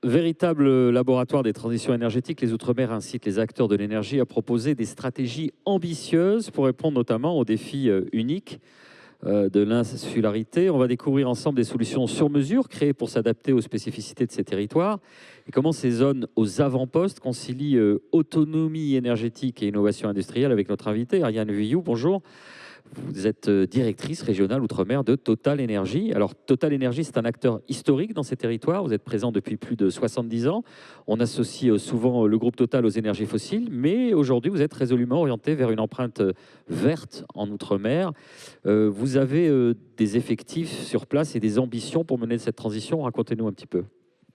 Véritable laboratoire des transitions énergétiques, les Outre-mer incitent les acteurs de l'énergie à proposer des stratégies ambitieuses pour répondre notamment aux défis uniques de l'insularité. On va découvrir ensemble des solutions sur mesure créées pour s'adapter aux spécificités de ces territoires et comment ces zones aux avant-postes concilient autonomie énergétique et innovation industrielle avec notre invité, Ariane Vuillou. Bonjour. Vous êtes directrice régionale Outre-mer de Total Énergie. Alors, Total Énergie, c'est un acteur historique dans ces territoires. Vous êtes présent depuis plus de 70 ans. On associe souvent le groupe Total aux énergies fossiles, mais aujourd'hui, vous êtes résolument orienté vers une empreinte verte en Outre-mer. Vous avez des effectifs sur place et des ambitions pour mener cette transition. Racontez-nous un petit peu.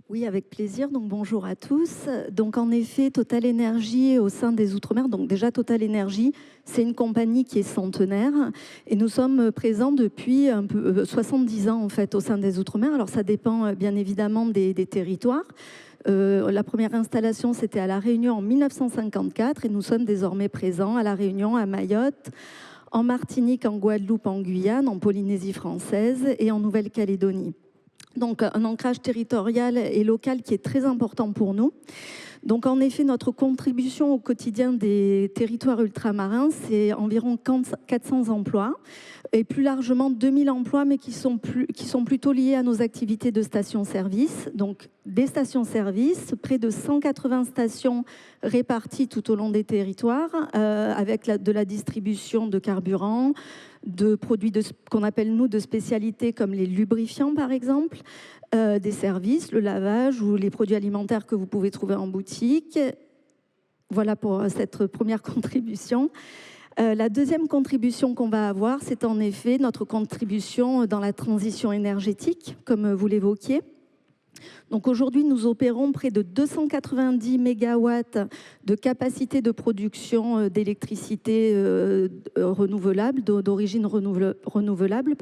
Oui, avec plaisir. Donc, bonjour à tous. Donc, en effet, Total Énergie au sein des Outre-mer. Donc, déjà, Total Énergie, c'est une compagnie qui est centenaire et nous sommes présents depuis un peu 70 ans en fait au sein des Outre-mer. Alors, ça dépend bien évidemment des territoires. La première installation, c'était à La Réunion en 1954 et nous sommes désormais présents à La Réunion, à Mayotte, en Martinique, en Guadeloupe, en Guyane, en Polynésie française et en Nouvelle-Calédonie. Donc, un ancrage territorial et local qui est très important pour nous. Donc, en effet, notre contribution au quotidien des territoires ultramarins, c'est environ 400 emplois et plus largement 2000 emplois, mais qui sont plutôt liés à nos activités de stations-service. Donc, des stations-service, près de 180 stations réparties tout au long des territoires, avec de la distribution de carburant, de produits qu'on appelle, nous, de spécialité, comme les lubrifiants, par exemple, des services, le lavage ou les produits alimentaires que vous pouvez trouver en boutique. Voilà pour cette première contribution. La deuxième contribution qu'on va avoir, c'est en effet notre contribution dans la transition énergétique, comme vous l'évoquiez. Donc aujourd'hui, nous opérons près de 290 mégawatts de capacité de production d'électricité renouvelable, d'origine renouvelable.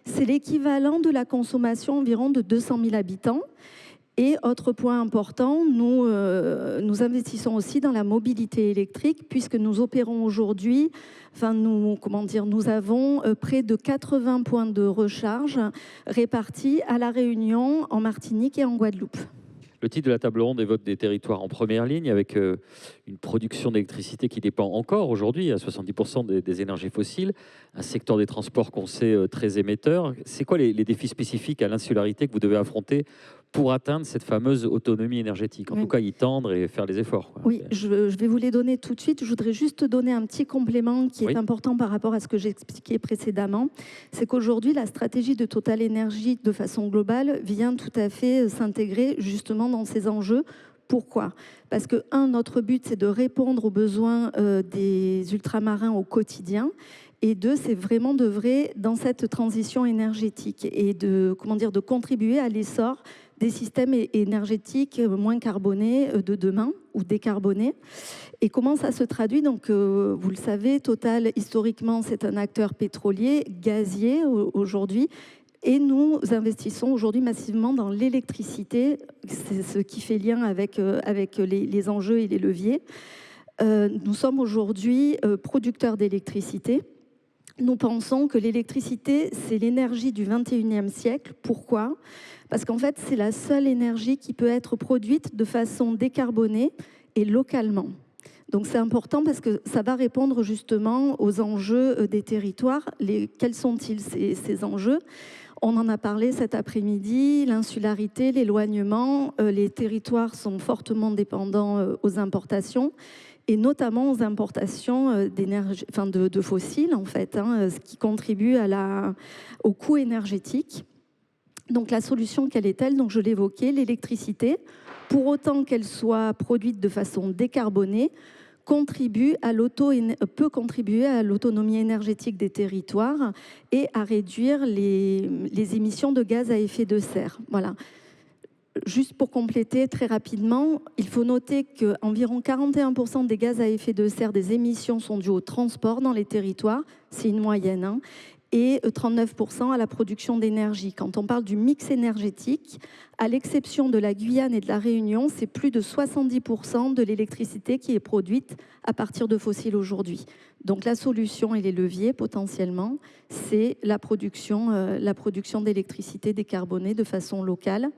C'est l'équivalent de la consommation environ de 200 000 habitants. Et autre point important, nous investissons aussi dans la mobilité électrique puisque nous opérons aujourd'hui, nous avons près de 80 points de recharge répartis à La Réunion, en Martinique et en Guadeloupe. Le titre de la table ronde évoque des territoires en première ligne avec une production d'électricité qui dépend encore aujourd'hui à 70% des énergies fossiles, un secteur des transports qu'on sait très émetteur. C'est quoi les défis spécifiques à l'insularité que vous devez affronter pour atteindre cette fameuse autonomie énergétique? En tout cas, y tendre et faire les efforts. Oui, je vais vous les donner tout de suite. Je voudrais juste donner un petit complément qui est important par rapport à ce que j'ai expliqué précédemment. C'est qu'aujourd'hui, la stratégie de Total Énergie, de façon globale, vient tout à fait s'intégrer justement dans ces enjeux. Pourquoi? Parce que, notre but, c'est de répondre aux besoins des ultramarins au quotidien. Et deux, c'est vraiment d'œuvrer dans cette transition énergétique et de contribuer à l'essor des systèmes énergétiques moins carbonés de demain ou décarbonés. Et comment ça se traduit? Donc, vous le savez, Total, historiquement, c'est un acteur pétrolier, gazier aujourd'hui. Et nous investissons aujourd'hui massivement dans l'électricité. C'est ce qui fait lien avec les enjeux et les leviers. Nous sommes aujourd'hui producteurs d'électricité. Nous pensons que l'électricité, c'est l'énergie du 21e siècle. Pourquoi? Parce qu'en fait, c'est la seule énergie qui peut être produite de façon décarbonée et localement. Donc c'est important parce que ça va répondre justement aux enjeux des territoires. Quels sont-ils ces enjeux? On en a parlé cet après-midi, l'insularité, l'éloignement. Les territoires sont fortement dépendants aux importations et notamment aux importations d'énergie, de fossiles en fait, ce qui contribue au coût énergétique. Donc la solution, quelle est-elle? Donc je l'évoquais, l'électricité, pour autant qu'elle soit produite de façon décarbonée, peut contribuer à l'autonomie énergétique des territoires et à réduire les émissions de gaz à effet de serre. Voilà. Juste pour compléter très rapidement, il faut noter qu'environ 41% des gaz à effet de serre des émissions sont dues au transport dans les territoires, c'est une moyenne, et 39% à la production d'énergie. Quand on parle du mix énergétique, à l'exception de la Guyane et de la Réunion, c'est plus de 70% de l'électricité qui est produite à partir de fossiles aujourd'hui. Donc la solution et les leviers potentiellement, c'est la production d'électricité décarbonée de façon locale.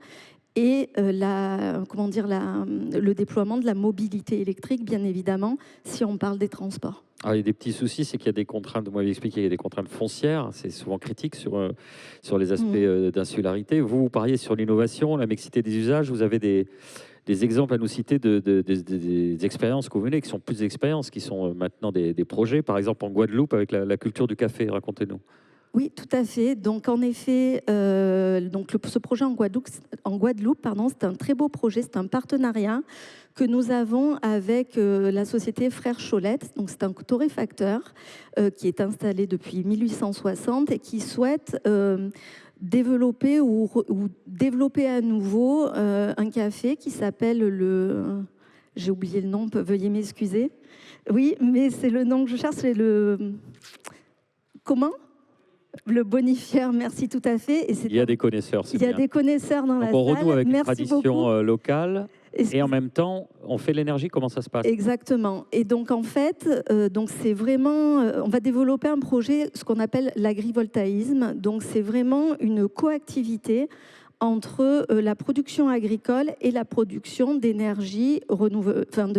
et le déploiement de la mobilité électrique, bien évidemment, si on parle des transports. Alors, il y a des petits soucis, c'est qu'il y a des contraintes, vous m'avez expliqué, il y a des contraintes foncières, c'est souvent critique sur les aspects d'insularité. Vous pariez sur l'innovation, la mixité des usages, vous avez des exemples à nous citer des expériences que vous menez, qui sont plus d'expériences, qui sont maintenant des projets, par exemple en Guadeloupe avec la culture du café, racontez-nous. Oui, tout à fait. Donc, en effet, ce projet en Guadeloupe, pardon, c'est un très beau projet. C'est un partenariat que nous avons avec la société Frères Cholette. Donc, c'est un torréfacteur qui est installé depuis 1860 et qui souhaite développer ou développer à nouveau un café qui s'appelle le... J'ai oublié le nom, veuillez m'excuser. Oui, mais c'est le nom que je cherche, c'est le... Comment ? Le bonifieur, merci, tout à fait. Il y a des connaisseurs, c'est bien. Il y a des connaisseurs dans la salle. On renoue avec une Merci tradition locale et en même temps, on fait l'énergie. Comment ça se passe? Exactement. Et donc, en fait, c'est vraiment... on va développer un projet, ce qu'on appelle l'agrivoltaïsme. Donc, c'est vraiment une coactivité entre la production agricole et la production d'énergie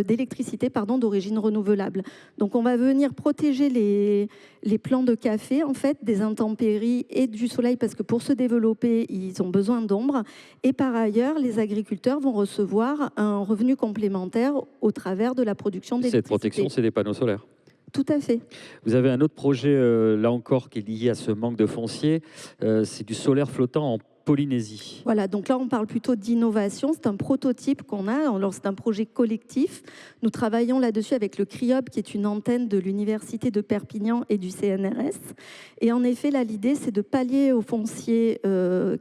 d'électricité d'origine renouvelable. Donc on va venir protéger les plants de café en fait des intempéries et du soleil parce que pour se développer, ils ont besoin d'ombre et par ailleurs, les agriculteurs vont recevoir un revenu complémentaire au travers de la production d'électricité. Cette protection, c'est des panneaux solaires. Tout à fait. Vous avez un autre projet, là encore, qui est lié à ce manque de foncier. C'est du solaire flottant en Polynésie. Voilà, donc là, on parle plutôt d'innovation. C'est un prototype qu'on a. Alors, c'est un projet collectif. Nous travaillons là-dessus avec le CRIOB, qui est une antenne de l'Université de Perpignan et du CNRS. Et en effet, là, l'idée, c'est de pallier au foncier,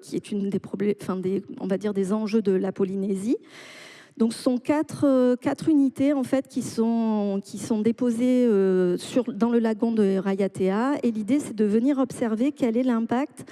qui est une des problèmes, on va dire des enjeux de la Polynésie. Donc, ce sont quatre unités en fait qui sont déposées dans le lagon de Rayatea. Et l'idée, c'est de venir observer quel est l'impact,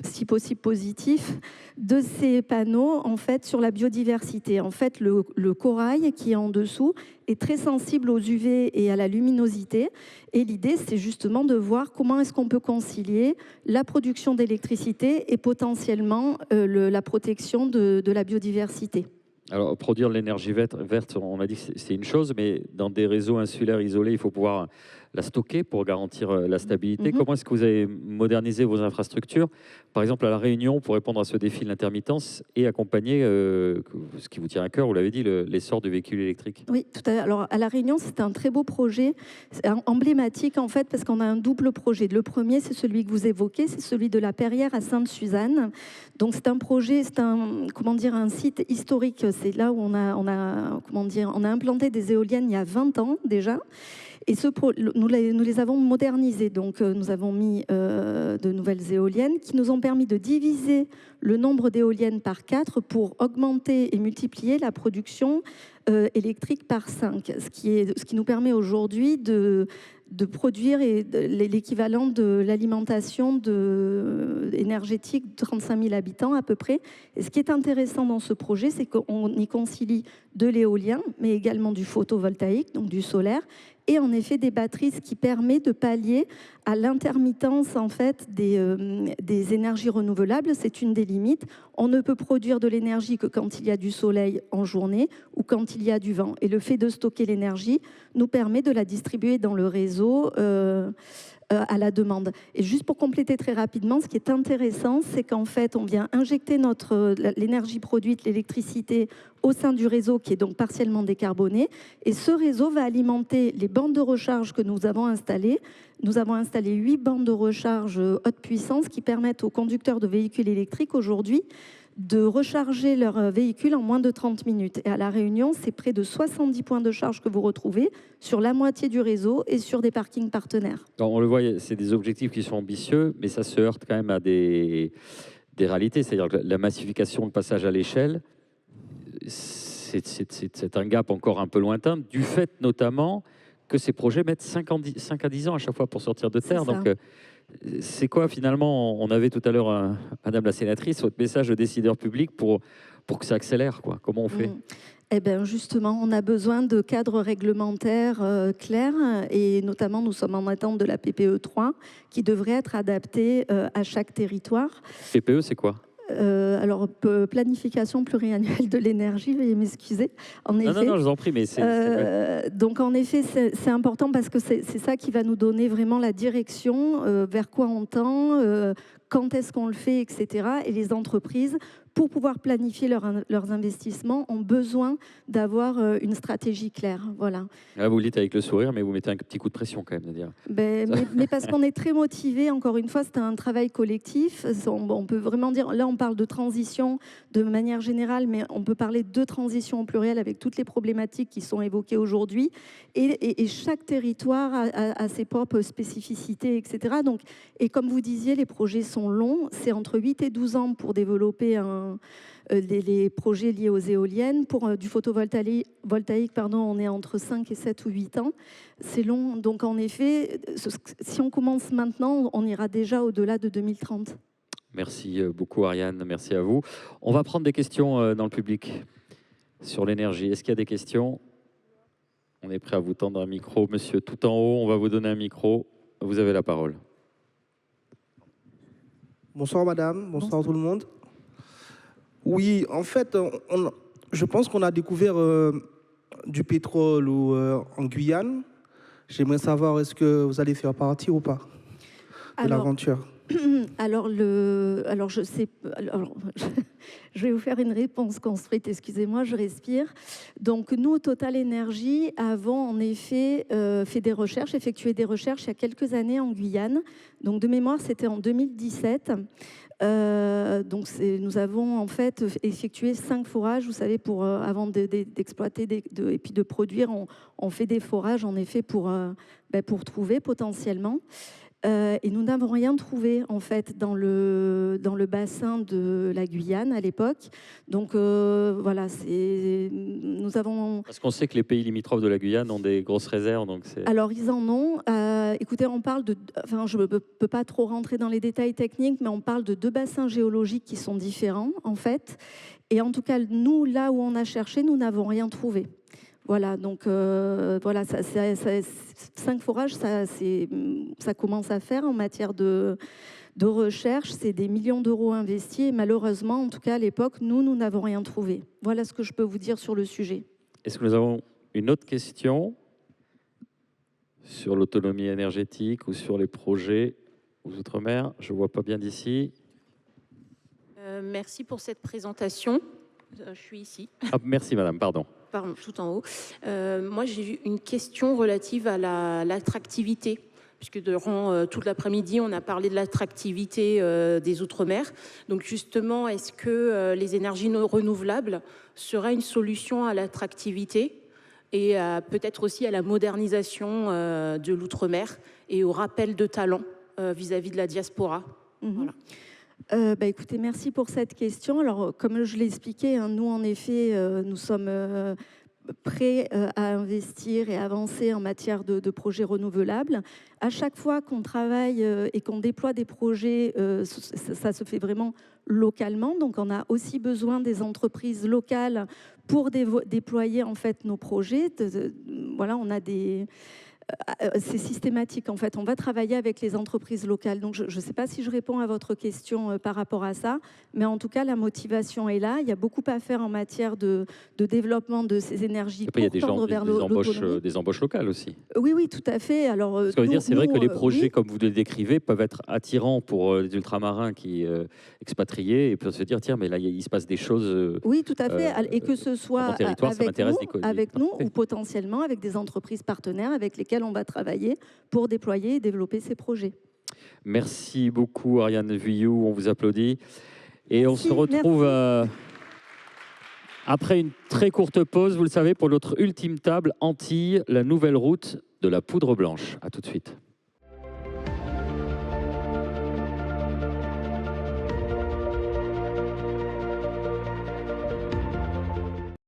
si possible positif, de ces panneaux en fait sur la biodiversité. En fait, le corail qui est en dessous est très sensible aux UV et à la luminosité. Et l'idée, c'est justement de voir comment est-ce qu'on peut concilier la production d'électricité et potentiellement la protection de la biodiversité. Alors, produire de l'énergie verte, on a dit que c'est une chose, mais dans des réseaux insulaires isolés, il faut pouvoir la stocker pour garantir la stabilité. Comment est-ce que vous avez modernisé vos infrastructures, par exemple à La Réunion, pour répondre à ce défi de l'intermittence et accompagner, ce qui vous tient à cœur, vous l'avez dit, l'essor du véhicule électrique? Oui, tout à fait. Alors, à La Réunion, c'est un très beau projet, emblématique en fait, parce qu'on a un double projet. Le premier, c'est celui que vous évoquez, c'est celui de la Perrière à Sainte-Suzanne. Donc, c'est un projet, c'est un site historique. C'est là où on a implanté des éoliennes il y a 20 ans déjà. Et nous les avons modernisés. Donc, nous avons mis de nouvelles éoliennes qui nous ont permis de diviser le nombre d'éoliennes par 4 pour augmenter et multiplier la production électrique par 5. Ce qui nous permet aujourd'hui de produire l'équivalent de l'alimentation énergétique de 35 000 habitants à peu près. Et ce qui est intéressant dans ce projet, c'est qu'on y concilie de l'éolien, mais également du photovoltaïque, donc du solaire, et en effet des batteries, ce qui permet de pallier à l'intermittence en fait des énergies renouvelables. C'est une des limites. On ne peut produire de l'énergie que quand il y a du soleil en journée ou quand il y a du vent. Et le fait de stocker l'énergie nous permet de la distribuer dans le réseau à la demande. Et juste pour compléter très rapidement, ce qui est intéressant, c'est qu'en fait, on vient injecter l'énergie produite, l'électricité, au sein du réseau qui est donc partiellement décarboné. Et ce réseau va alimenter les bandes de recharge que nous avons installées. Nous avons installé 8 bandes de recharge haute puissance qui permettent aux conducteurs de véhicules électriques aujourd'hui de recharger leur véhicule en moins de 30 minutes. Et à La Réunion, c'est près de 70 points de charge que vous retrouvez sur la moitié du réseau et sur des parkings partenaires. Alors, on le voit, c'est des objectifs qui sont ambitieux, mais ça se heurte quand même à des réalités. C'est-à-dire que la massification, le passage à l'échelle, c'est un gap encore un peu lointain, du fait notamment que ces projets mettent 5 à 10 ans à chaque fois pour sortir de terre. Donc, c'est quoi finalement? On avait tout à l'heure, Madame la sénatrice, votre message aux décideurs publics pour que ça accélère, quoi. Comment on fait? Eh bien, justement, on a besoin de cadres réglementaires clairs et notamment, nous sommes en attente de la PPE 3 qui devrait être adaptée à chaque territoire. PPE, c'est quoi? Alors, planification pluriannuelle de l'énergie, veuillez m'excuser. En Non, non, effet, non, je vous en prie, mais ouais. donc en effet, c'est important parce que c'est ça qui va nous donner vraiment la direction, vers quoi on tend, quand est-ce qu'on le fait, etc. Et les entreprises, pour pouvoir planifier leurs investissements, ont besoin d'avoir une stratégie claire. Voilà. Là, vous le dites avec le sourire, mais vous mettez un petit coup de pression quand même, de dire. Mais parce qu'on est très motivés, encore une fois, c'est un travail collectif. On peut vraiment dire, là on parle de transition de manière générale, mais on peut parler de transition au pluriel avec toutes les problématiques qui sont évoquées aujourd'hui. Et chaque territoire a ses propres spécificités, etc. Donc, et comme vous disiez, les projets sont longs. C'est entre 8 et 12 ans pour développer les projets liés aux éoliennes. Pour du photovoltaïque, on est entre 5 et 7 ou 8 ans. C'est long. Donc, en effet, si on commence maintenant, on ira déjà au-delà de 2030. Merci beaucoup, Ariane. Merci à vous. On va prendre des questions dans le public sur l'énergie. Est-ce qu'il y a des questions? On est prêt à vous tendre un micro. Monsieur, tout en haut, on va vous donner un micro. Vous avez la parole. Bonsoir madame, bonsoir tout le monde. Oui, en fait, je pense qu'on a découvert du pétrole en Guyane. J'aimerais savoir, est-ce que vous allez faire partie ou pas de l'aventure? Alors, je vais vous faire une réponse construite, excusez-moi, je respire. Donc, nous, Total Energy, avons en effet effectué des recherches il y a quelques années en Guyane. Donc, de mémoire, c'était en 2017. Donc, nous avons en fait effectué 5 forages, vous savez, avant d'exploiter et puis de produire, on fait des forages en effet pour trouver potentiellement. Et nous n'avons rien trouvé en fait dans le bassin de la Guyane à l'époque. Donc voilà, nous avons... Parce qu'on sait que les pays limitrophes de la Guyane ont des grosses réserves. Donc alors ils en ont. Écoutez, on parle de... Enfin, je ne peux pas trop rentrer dans les détails techniques, mais on parle de 2 bassins géologiques qui sont différents en fait. Et en tout cas, nous, là où on a cherché, nous n'avons rien trouvé. Voilà, donc voilà, 5 forages, ça commence à faire en matière de recherche. C'est des millions d'euros investis et malheureusement, en tout cas à l'époque, nous n'avons rien trouvé. Voilà ce que je peux vous dire sur le sujet. Est-ce que nous avons une autre question sur l'autonomie énergétique ou sur les projets aux Outre-mer? Je ne vois pas bien d'ici. Merci pour cette présentation. Je suis ici. Ah, merci madame, pardon. Pardon, tout en haut. Moi, j'ai une question relative à l'attractivité, puisque durant toute l'après-midi, on a parlé de l'attractivité des Outre-mer. Donc justement, est-ce que les énergies renouvelables seraient une solution à l'attractivité et peut-être aussi à la modernisation de l'Outre-mer et au rappel de talents vis-à-vis de la diaspora? Voilà. Écoutez, merci pour cette question. Alors, comme je l'ai expliqué, hein, nous, en effet, nous sommes prêts à investir et avancer en matière de projets renouvelables. À chaque fois qu'on travaille et qu'on déploie des projets, ça se fait vraiment localement. Donc, on a aussi besoin des entreprises locales pour déployer en fait nos projets. Voilà, on a des... C'est systématique en fait, on va travailler avec les entreprises locales. Donc je ne sais pas si je réponds à votre question par rapport à ça, mais en tout cas la motivation est là. Il y a beaucoup à faire en matière de développement de ces énergies. Après, il y a des embauches locales aussi. Oui, oui, tout à fait. Alors, c'est vrai que les projets, comme vous le décrivez, peuvent être attirants pour les ultramarins qui expatriés et peuvent se dire, tiens, mais là, il se passe des choses. Oui, tout à fait. Et que ce soit avec nous ou potentiellement avec des entreprises partenaires avec lesquelles on va travailler pour déployer et développer ces projets. Merci beaucoup, Ariane Vuillou. On vous applaudit. Et on se retrouve après une très courte pause, vous le savez, pour notre ultime table Antilles, la nouvelle route de la poudre blanche. À tout de suite.